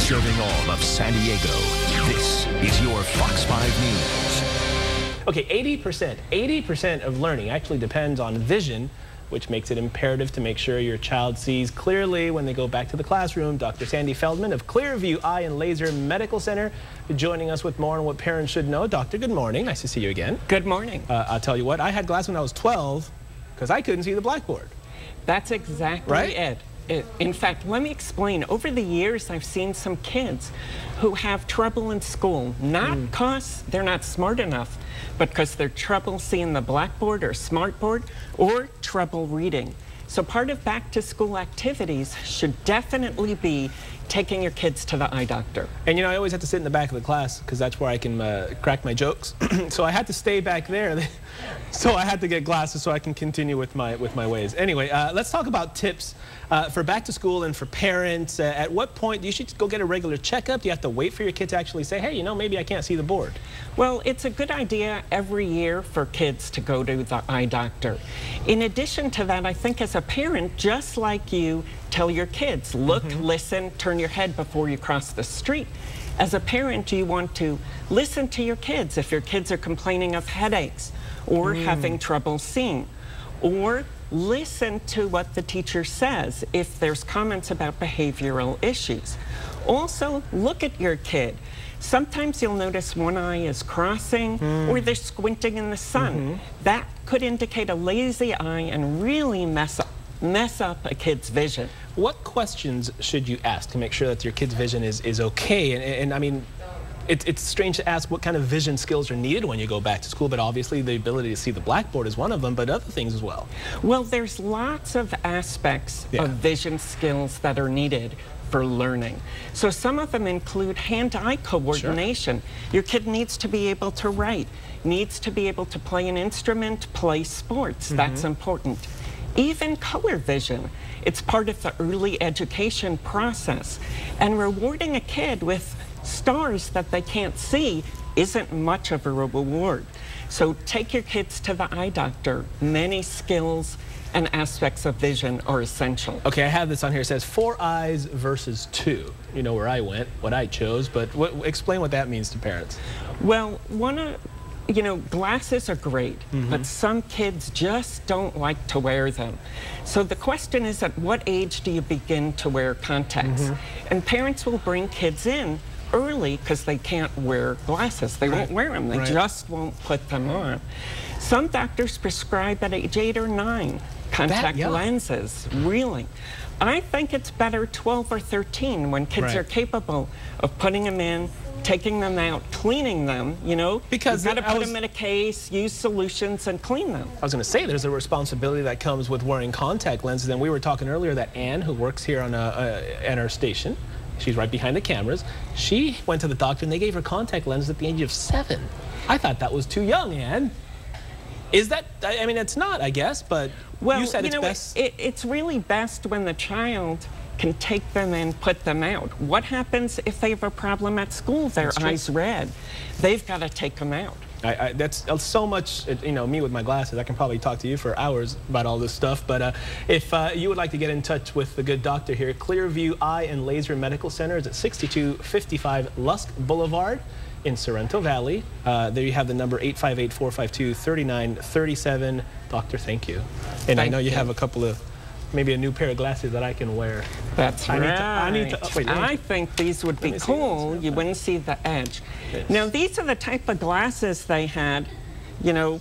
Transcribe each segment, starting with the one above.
Serving all of San Diego, this is your Fox 5 News. Okay, 80% of learning actually depends on vision, which makes it imperative to make sure your child sees clearly when they go back to the classroom. Dr. Sandy Feldman of Clearview Eye and Laser Medical Center joining us with more on what parents should know. Doctor, good morning. Nice to see you again. Good morning. I'll tell you what, I had glasses when I was 12 because I couldn't see the blackboard. That's exactly it. In fact, let me explain. Over the years, I've seen some kids who have trouble in school, not because they're not smart enough, but because they're trouble seeing the blackboard or smartboard or trouble reading. So part of back-to-school activities should definitely be taking your kids to the eye doctor. And you know, I always have to sit in the back of the class because that's where I can crack my jokes. So I had to stay back there. So I had to get glasses so I can continue with my ways. Anyway, let's talk about tips for back to school and for parents. At what point do you should go get a regular checkup? Do you have to wait for your kid to actually say, hey, you know, maybe I can't see the board? Well, it's a good idea every year for kids to go to the eye doctor. In addition to that, I think as a parent, just like you tell your kids, look, listen, turn your head before you cross the street. As a parent, you want to listen to your kids if your kids are complaining of headaches or having trouble seeing, or listen to what the teacher says if there's comments about behavioral issues. Also, look at your kid. Sometimes you'll notice one eye is crossing or they're squinting in the sun. That could indicate a lazy eye and really mess up a kid's vision. What questions should you ask to make sure that your kid's vision is okay? And I mean, it's strange to ask what kind of vision skills are needed when you go back to school, but obviously the ability to see the blackboard is one of them, but other things as well. Well, there's lots of aspects of vision skills that are needed for learning. So some of them include hand-eye coordination. Your kid needs to be able to write, needs to be able to play an instrument, play sports. That's important. Even color vision. It's part of the early education process. And rewarding a kid with stars that they can't see isn't much of a reward. So take your kids to the eye doctor. Many skills and aspects of vision are essential. Okay, I have this on here. It says 4 eyes versus 2. You know where I went, what I chose, but explain what that means to parents. Well, you know, glasses are great, but some kids just don't like to wear them. So the question is, at what age do you begin to wear contacts? And parents will bring kids in early because they can't wear glasses. They won't wear them. They just won't put them on. Some doctors prescribe at age 8 or 9 contact lenses, really. I think it's better 12 or 13 when kids are capable of putting them in, taking them out, cleaning them, you know, because you've got to put them in a case, use solutions, and clean them. I was going to say, there's a responsibility that comes with wearing contact lenses, and we were talking earlier that Anne, who works here on at our station, she's right behind the cameras, she went to the doctor and they gave her contact lenses at the age of 7. I thought that was too young, Anne. Is that, I mean, it's not, I guess, but well, you said it's best. It's really best when the child can take them and put them out. What happens if they have a problem at school, their eyes red? They've got to take them out. That's so much, you know, me with my glasses. I can probably talk to you for hours about all this stuff, but if you would like to get in touch with the good doctor here, Clearview Eye and Laser Medical Center is at 6255 Lusk Boulevard in Sorrento Valley. There you have the number 858-452-3937. Doctor, thank you. And I know you have a couple of, maybe a new pair of glasses that I can wear. That's right. I think these would be cool. You wouldn't see the edge. Now, these are the type of glasses they had, you know,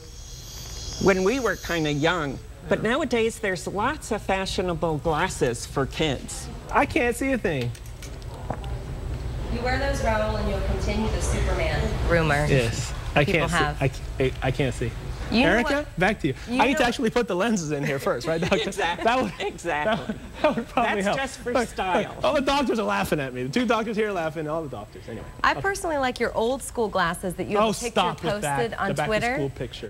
when we were kind of young. But nowadays, there's lots of fashionable glasses for kids. I can't see a thing. You wear those, Raul, and you'll continue the Superman rumor. Yes. I can't see. Erica, back to you. I need to actually put the lenses in here first, right, Doctor? Exactly. That would probably help. That's just for style. All the doctors are laughing at me. The 2 doctors here are laughing, all the doctors. Anyway. I personally like your old school glasses that you have a picture posted on Twitter. The back to school picture.